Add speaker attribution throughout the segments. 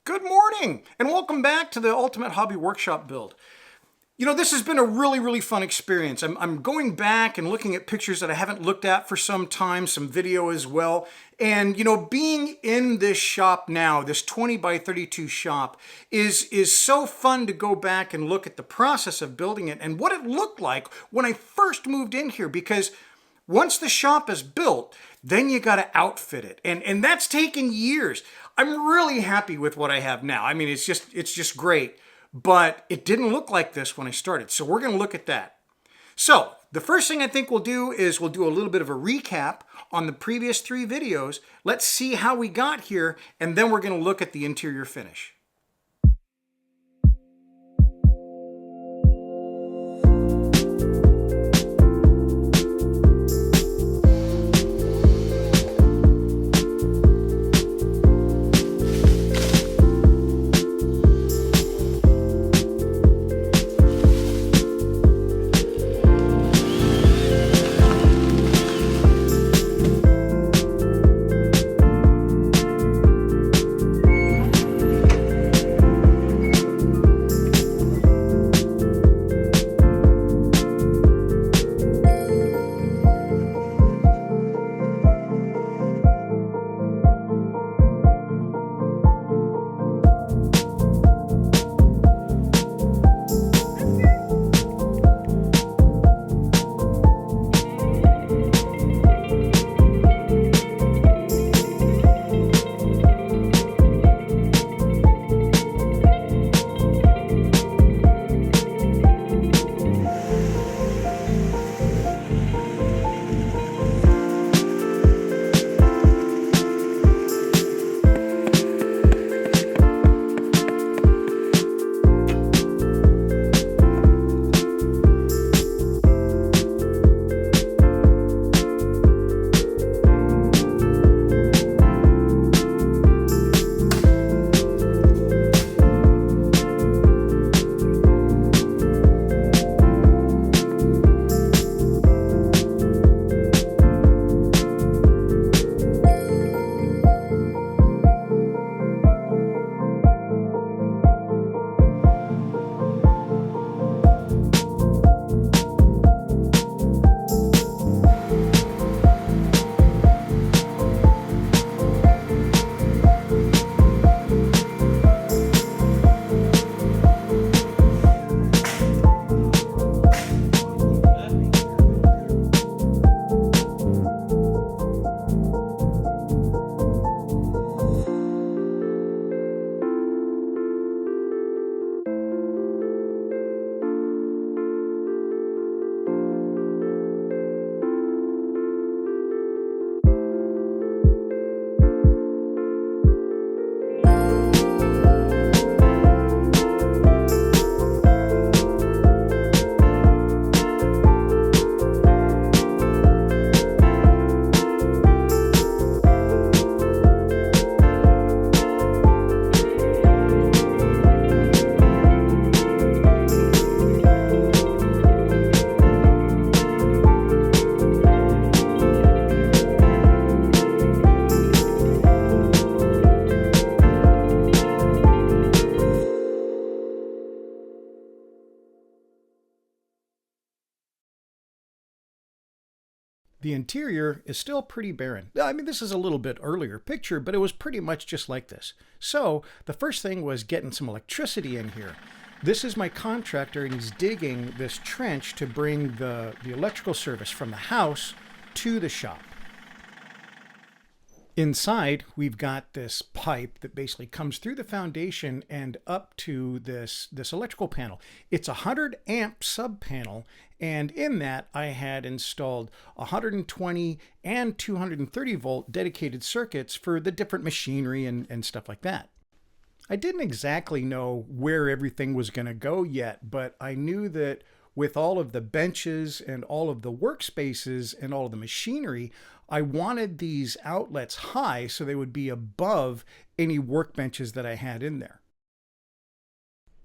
Speaker 1: Good morning and welcome back to the Ultimate Hobby Workshop build. You know, this has been a really fun experience. I'm going back and looking at pictures that I haven't looked at for some time, some video as well. And, you know, being in this shop now, this 20 by 32 shop, is so fun to go back and look at the process of building it and what it looked like when I first moved in here, because once the shop is built, then you got to outfit it. And that's taken years. I'm really happy with what I have now. I mean, it's just great, but it didn't look like this when I started. So we're going to look at that. So the first thing I think we'll do is we'll do a little bit of a recap on the previous 3 videos. Let's see how we got here, and then we're going to look at the interior finish. The interior is still pretty barren. I mean, this is a little bit earlier picture, but it was pretty much just like this. So the first thing was getting some electricity in here. This is my contractor, and he's digging this trench to bring the electrical service from the house to the shop. Inside, we've got this pipe that basically comes through the foundation and up to this electrical panel. It's a 100 amp sub panel, and in that I had installed 120 and 230 volt dedicated circuits for the different machinery and stuff like that. I didn't exactly know where everything was going to go yet, but I knew that with all of the benches and all of the workspaces and all of the machinery, I wanted these outlets high so they would be above any workbenches that I had in there.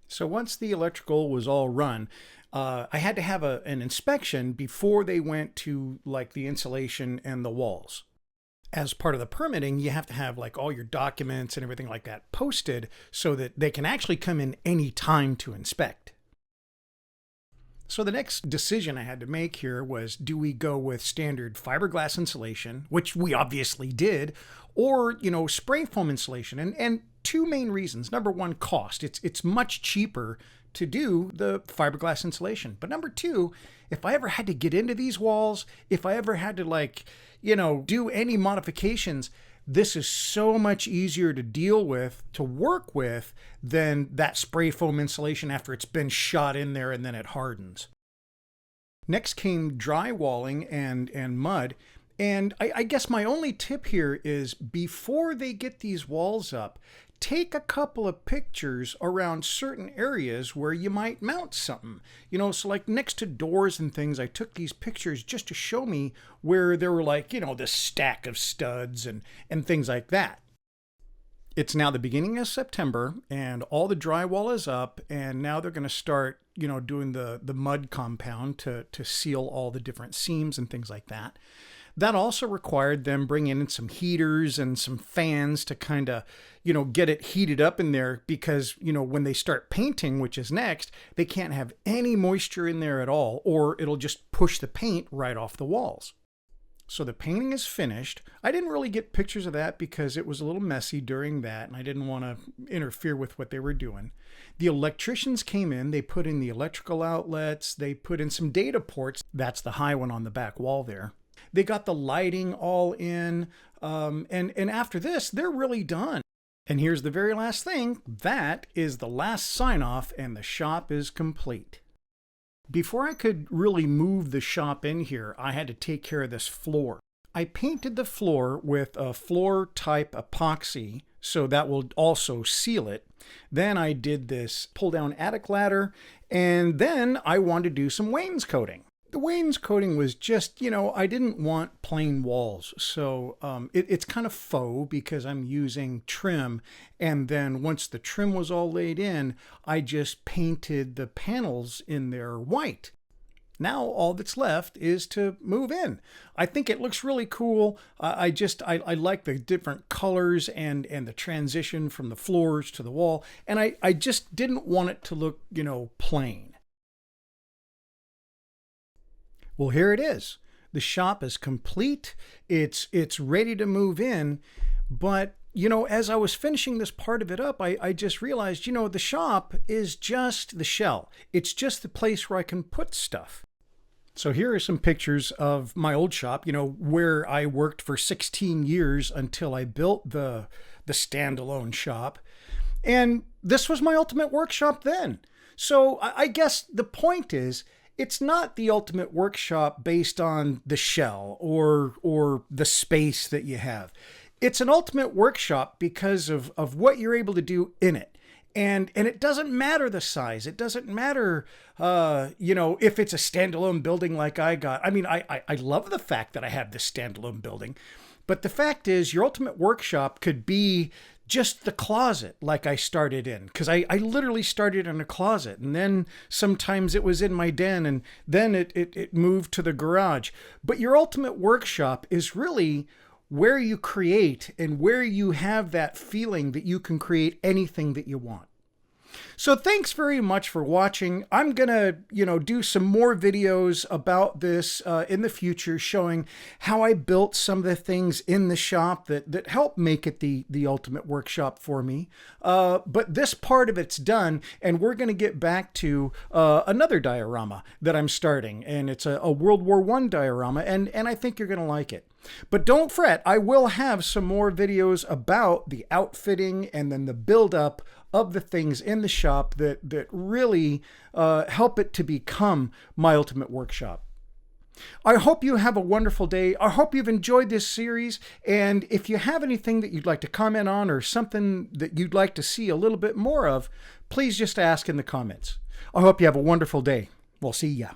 Speaker 1: So once the electrical was all run, I had to have an inspection before they went to like the insulation and the walls. As part of the permitting, you have to have like all your documents and everything like that posted so that they can actually come in any time to inspect. So the next decision I had to make here was, do we go with standard fiberglass insulation, which we obviously did, or, spray foam insulation? And two main reasons. Number one, cost. It's much cheaper to do the fiberglass insulation. But number two, if I ever had to get into these walls, if I ever had to do any modifications, this is so much easier to deal with, to work with, than that spray foam insulation after it's been shot in there and then it hardens. Next came drywalling and mud. And I guess my only tip here is, before they get these walls up, take a couple of pictures around certain areas where you might mount something. So like next to doors and things, I took these pictures just to show me where there were this stack of studs and things like that. It's now the beginning of September and all the drywall is up, and now they're going to start, doing the mud compound to seal all the different seams and things like that. That also required them bringing in some heaters and some fans to kind of, get it heated up in there, because, when they start painting, which is next, they can't have any moisture in there at all, or it'll just push the paint right off the walls. So the painting is finished. I didn't really get pictures of that because it was a little messy during that, and I didn't want to interfere with what they were doing. The electricians came in, they put in the electrical outlets, they put in some data ports. That's the high one on the back wall there. They got the lighting all in, and after this, they're really done. And here's the very last thing. That is the last sign-off, and the shop is complete. Before I could really move the shop in here, I had to take care of this floor. I painted the floor with a floor type epoxy, so that will also seal it. Then I did this pull down attic ladder, and then I wanted to do some wainscoting. The wainscoting was just, I didn't want plain walls. So it's kind of faux because I'm using trim. And then once the trim was all laid in, I just painted the panels in there white. Now all that's left is to move in. I think it looks really cool. I like the different colors and the transition from the floors to the wall. And I just didn't want it to look, plain. Well, here it is. The shop is complete. It's ready to move in. But, as I was finishing this part of it up, I just realized, the shop is just the shell. It's just the place where I can put stuff. So here are some pictures of my old shop, where I worked for 16 years until I built the standalone shop. And this was my ultimate workshop then. So I guess the point is, it's not the ultimate workshop based on the shell or the space that you have. It's an ultimate workshop because of what you're able to do in it. And it doesn't matter the size. It doesn't matter, if it's a standalone building like I got. I mean, I love the fact that I have this standalone building. But the fact is, your ultimate workshop could be just the closet like I started in, because I literally started in a closet, and then sometimes it was in my den, and then it moved to the garage. But your ultimate workshop is really where you create and where you have that feeling that you can create anything that you want. So thanks very much for watching. I'm going to, do some more videos about this in the future, showing how I built some of the things in the shop that helped make it the ultimate workshop for me. But this part of it's done, and we're going to get back to another diorama that I'm starting, and it's a World War I diorama, and I think you're going to like it. But don't fret, I will have some more videos about the outfitting and then the build-up of the things in the shop that really help it to become my ultimate workshop. I hope you have a wonderful day. I hope you've enjoyed this series. And if you have anything that you'd like to comment on or something that you'd like to see a little bit more of, please just ask in the comments. I hope you have a wonderful day. We'll see ya.